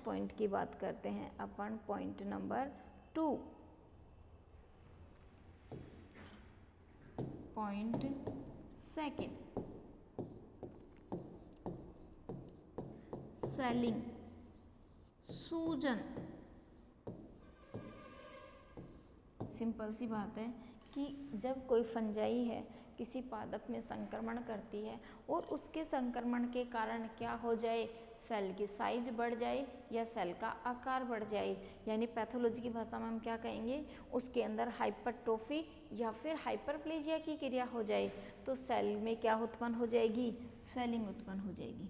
Point की बात करते हैं अपन, point number 2। Point second, swelling, सूजन। सिंपल सी बात है कि जब कोई फंजाई है किसी पादप में संक्रमण करती है और उसके संक्रमण के कारण क्या हो जाए, सेल की साइज बढ़ जाए या सेल का आकार बढ़ जाए, यानी पैथोलॉजी की भाषा में हम क्या कहेंगे, उसके अंदर हाइपरट्रोफी या फिर हाइपरप्लेजिया की क्रिया हो जाए, तो सेल में क्या उत्पन्न हो जाएगी, स्वेलिंग उत्पन्न हो जाएगी।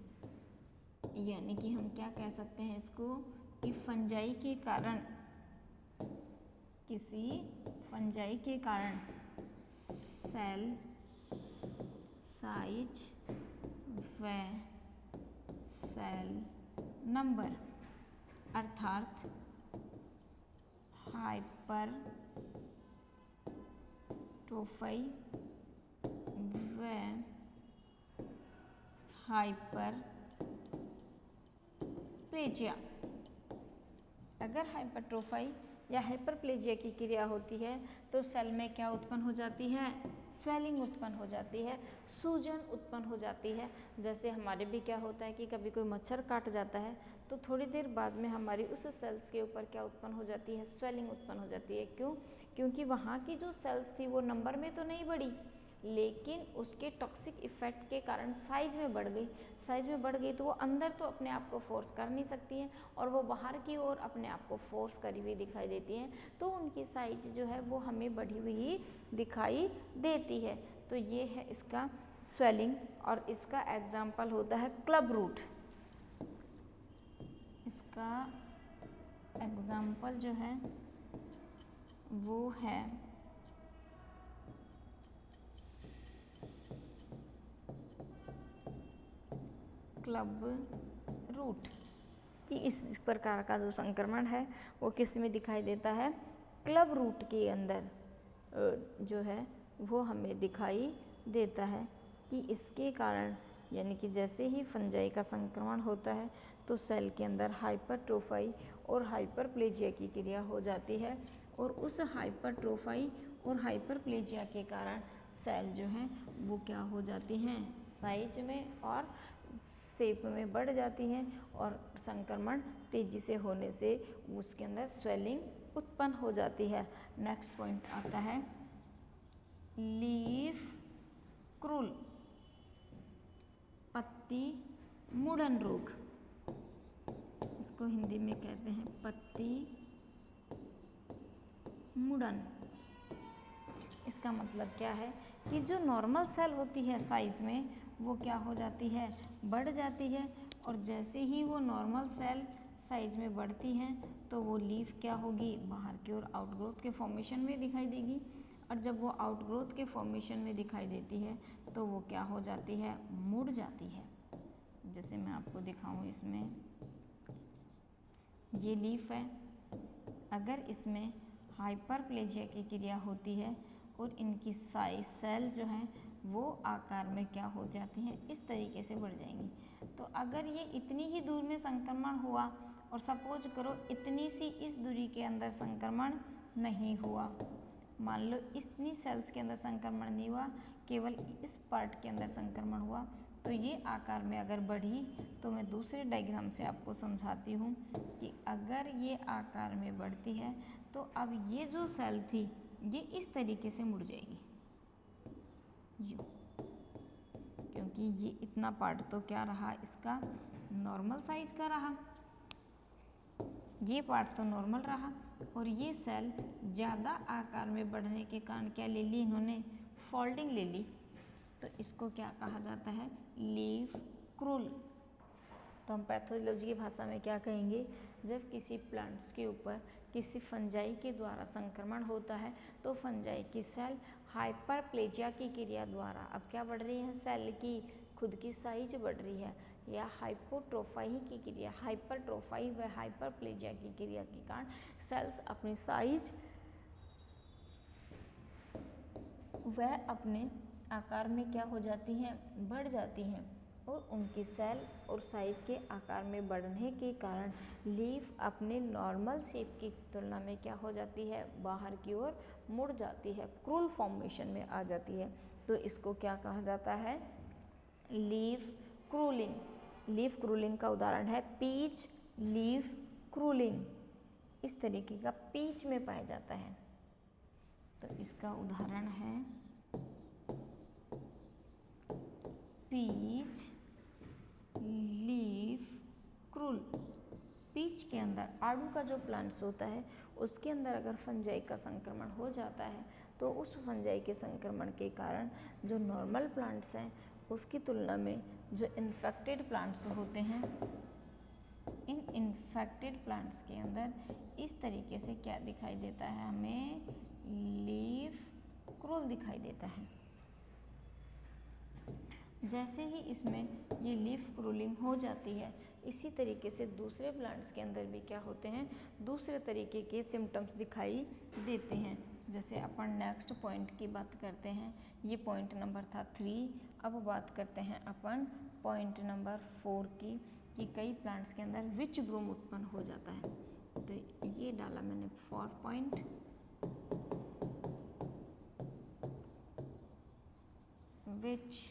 यानी कि हम क्या कह सकते हैं इसको, कि फंजाई के कारण, किसी फंजाई के कारण सेल साइज व सेल नंबर अर्थात हाइपरट्रोफी व हाइपरप्लेजिया। अगर हाइपरट्रोफी या हाइपरप्लेजिया की क्रिया होती है तो सेल में क्या उत्पन्न हो जाती है, स्वेलिंग उत्पन्न हो जाती है, सूजन उत्पन्न हो जाती है। जैसे हमारे भी क्या होता है कि कभी कोई मच्छर काट जाता है तो थोड़ी देर बाद में हमारी उस सेल्स के ऊपर क्या उत्पन्न हो जाती है, स्वेलिंग उत्पन्न हो जाती है। क्यों? क्योंकि वहाँ की जो सेल्स थी वो नंबर में तो नहीं बढ़ी, लेकिन उसके टॉक्सिक इफेक्ट के कारण साइज में बढ़ गई। साइज में बढ़ गई तो वो अंदर तो अपने आप को फोर्स कर नहीं सकती हैं और वो बाहर की ओर अपने आप को फोर्स करी हुई दिखाई देती हैं, तो उनकी साइज जो है वो हमें बढ़ी हुई दिखाई देती है। तो ये है इसका स्वेलिंग और इसका एग्जाम्पल होता है क्लब रूट। इसका एग्जाम्पल जो है वो है क्लब रूट। कि इस प्रकार का जो संक्रमण है वो किस में दिखाई देता है, क्लब रूट के अंदर जो है वो हमें दिखाई देता है। कि इसके कारण, यानी कि जैसे ही फंजाई का संक्रमण होता है तो सेल के अंदर हाइपरट्रोफी और हाइपरप्लेजिया की क्रिया हो जाती है और उस हाइपरट्रोफी और हाइपरप्लेजिया के कारण सेल जो हैं वो क्या हो जाती हैं, साइज में और शेप में बढ़ जाती हैं और संक्रमण तेजी से होने से उसके अंदर स्वेलिंग उत्पन्न हो जाती है। नेक्स्ट पॉइंट आता है लीफ क्रूल, पत्ती मुड़न रोग। इसको हिंदी में कहते हैं पत्ती मुड़न। इसका मतलब क्या है कि जो नॉर्मल सेल होती है साइज में वो क्या हो जाती है, बढ़ जाती है, और जैसे ही वो नॉर्मल सेल साइज में बढ़ती हैं तो वो लीफ क्या होगी, बाहर की ओर आउटग्रोथ के फॉर्मेशन में दिखाई देगी। और जब वो आउटग्रोथ के फॉर्मेशन में दिखाई देती है तो वो क्या हो जाती है, मुड़ जाती है। जैसे मैं आपको दिखाऊं, इसमें ये लीफ है, अगर इसमें हाइपरप्लेजिया की क्रिया होती है और इनकी साइज सेल जो हैं वो आकार में क्या हो जाती हैं, इस तरीके से बढ़ जाएंगी। तो अगर ये इतनी ही दूर में संक्रमण हुआ और सपोज करो इतनी सी इस दूरी के अंदर संक्रमण नहीं हुआ, मान लो इतनी सेल्स के अंदर संक्रमण नहीं हुआ, केवल इस पार्ट के अंदर संक्रमण हुआ, तो ये आकार में अगर बढ़ी तो मैं दूसरे डायग्राम से आपको समझाती हूँ कि अगर ये आकार में बढ़ती है तो अब ये जो सेल थी ये इस तरीके से मुड़ जाएगी, यूँ, क्योंकि ये इतना पार्ट तो क्या रहा, इसका नॉर्मल साइज का रहा, ये पार्ट तो नॉर्मल रहा, और ये सेल ज़्यादा आकार में बढ़ने के कारण क्या ले ली इन्होंने, फोल्डिंग ले ली। तो इसको क्या कहा जाता है, लीफ क्रूल। तो हम पैथोलॉजी की भाषा में क्या कहेंगे, जब किसी प्लांट्स के ऊपर किसी फंजाई के द्वारा संक्रमण होता है तो फंजाई की सेल हाइपरप्लेजिया की क्रिया द्वारा अब क्या बढ़ रही है, सेल की खुद की साइज बढ़ रही है, या हाइपोट्रोफी की क्रिया, हाइपरट्रोफी व हाइपरप्लेजिया की क्रिया के कारण सेल्स अपनी साइज वह अपने आकार में क्या हो जाती हैं, बढ़ जाती हैं। और उनकी सेल और साइज के आकार में बढ़ने के कारण लीफ अपने नॉर्मल शेप की तुलना में क्या हो जाती है, बाहर की ओर मुड़ जाती है, क्रूल फॉर्मेशन में आ जाती है। तो इसको क्या कहा जाता है, लीफ क्रूलिंग। लीफ क्रूलिंग का उदाहरण है पीच लीफ क्रूलिंग, इस तरीके का पीच में पाया जाता है। तो इसका उदाहरण है पीच लीफ क्रूल। पीच के अंदर आड़ू का जो प्लांट्स होता है उसके अंदर अगर फंजाई का संक्रमण हो जाता है तो उस फंजाई के संक्रमण के कारण जो नॉर्मल प्लांट्स हैं उसकी तुलना में जो इन्फेक्टेड प्लांट्स होते हैं, इन इन्फेक्टेड प्लांट्स के अंदर इस तरीके से क्या दिखाई देता है, हमें लीफ क्रूल दिखाई देता है। जैसे ही इसमें ये लीफ क्रूलिंग हो जाती है, इसी तरीके से दूसरे प्लांट्स के अंदर भी क्या होते हैं, दूसरे तरीके के सिम्टम्स दिखाई देते हैं। जैसे अपन नेक्स्ट पॉइंट की बात करते हैं, ये पॉइंट नंबर था 3। अब बात करते हैं अपन पॉइंट नंबर 4 की, कि कई प्लांट्स के अंदर विच ब्रूम उत्पन्न हो जाता है। तो ये डाला मैंने 4 पॉइंट। विच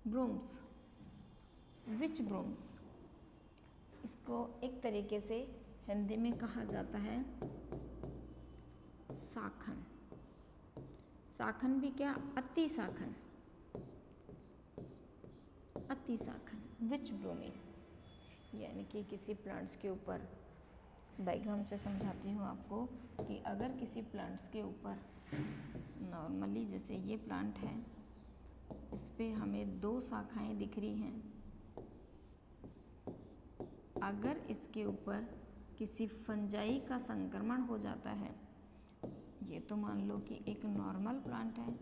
ब्रूम्स, विच ब्रूम्स, इसको एक तरीके से हिंदी में कहा जाता है शाखन। शाखन भी क्या, अति शाखन, अति शाखन, विच ब्रूमिंग। यानी कि किसी प्लांट्स के ऊपर, डायग्राम से समझाती हूँ आपको, कि अगर किसी प्लांट्स के ऊपर नॉर्मली जैसे ये प्लांट है, इस पे हमें 2 शाखाएं दिख रही हैं। अगर इसके ऊपर किसी फंजाई का संक्रमण हो जाता है, ये तो मान लो कि एक नॉर्मल प्लांट है,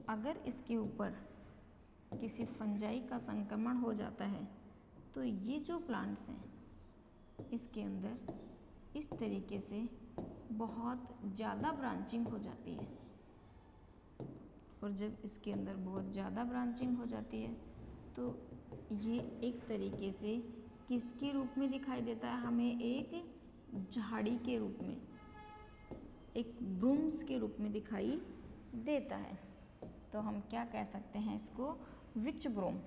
अगर इसके ऊपर किसी फंजाई का संक्रमण हो जाता है तो ये जो प्लांट्स हैं इसके अंदर इस तरीके से बहुत ज़्यादा ब्रांचिंग हो जाती है। और जब इसके अंदर बहुत ज़्यादा ब्रांचिंग हो जाती है तो ये एक तरीके से किसके रूप में दिखाई देता है, हमें एक झाड़ी के रूप में, एक ब्रूम्स के रूप में दिखाई देता है। तो हम क्या कह सकते हैं इसको, विच ब्रूम।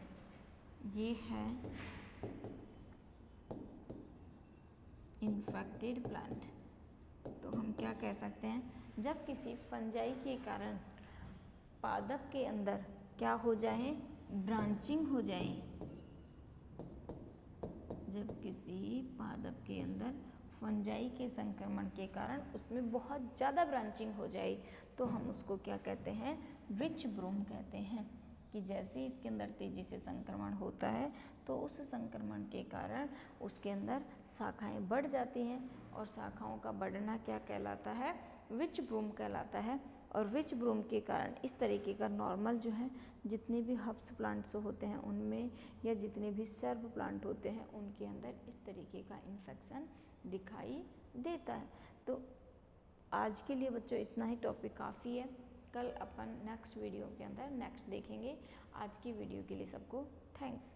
ये है इन्फेक्टेड प्लांट। तो हम क्या कह सकते हैं, जब किसी फंजाई के कारण पादप के अंदर क्या हो जाए, ब्रांचिंग हो जाए, जब किसी पादप के अंदर फंजाई के संक्रमण के कारण उसमें बहुत ज़्यादा ब्रांचिंग हो जाए तो हम उसको क्या कहते हैं, विच ब्रूम कहते हैं। कि जैसे इसके अंदर तेज़ी से संक्रमण होता है तो उस संक्रमण के कारण उसके अंदर शाखाएं बढ़ जाती हैं और शाखाओं का बढ़ना क्या कहलाता है, विच ब्रूम कहलाता है। और विच ब्रूम के कारण इस तरीके का नॉर्मल जो है, जितने भी हर्ब्स प्लांट्स होते हैं उनमें, या जितने भी सर्ब प्लांट होते हैं उनके अंदर इस तरीके का इन्फेक्शन दिखाई देता है। तो आज के लिए बच्चों इतना ही टॉपिक काफ़ी है। कल अपन नेक्स्ट वीडियो के अंदर नेक्स्ट देखेंगे। आज की वीडियो के लिए सबको थैंक्स।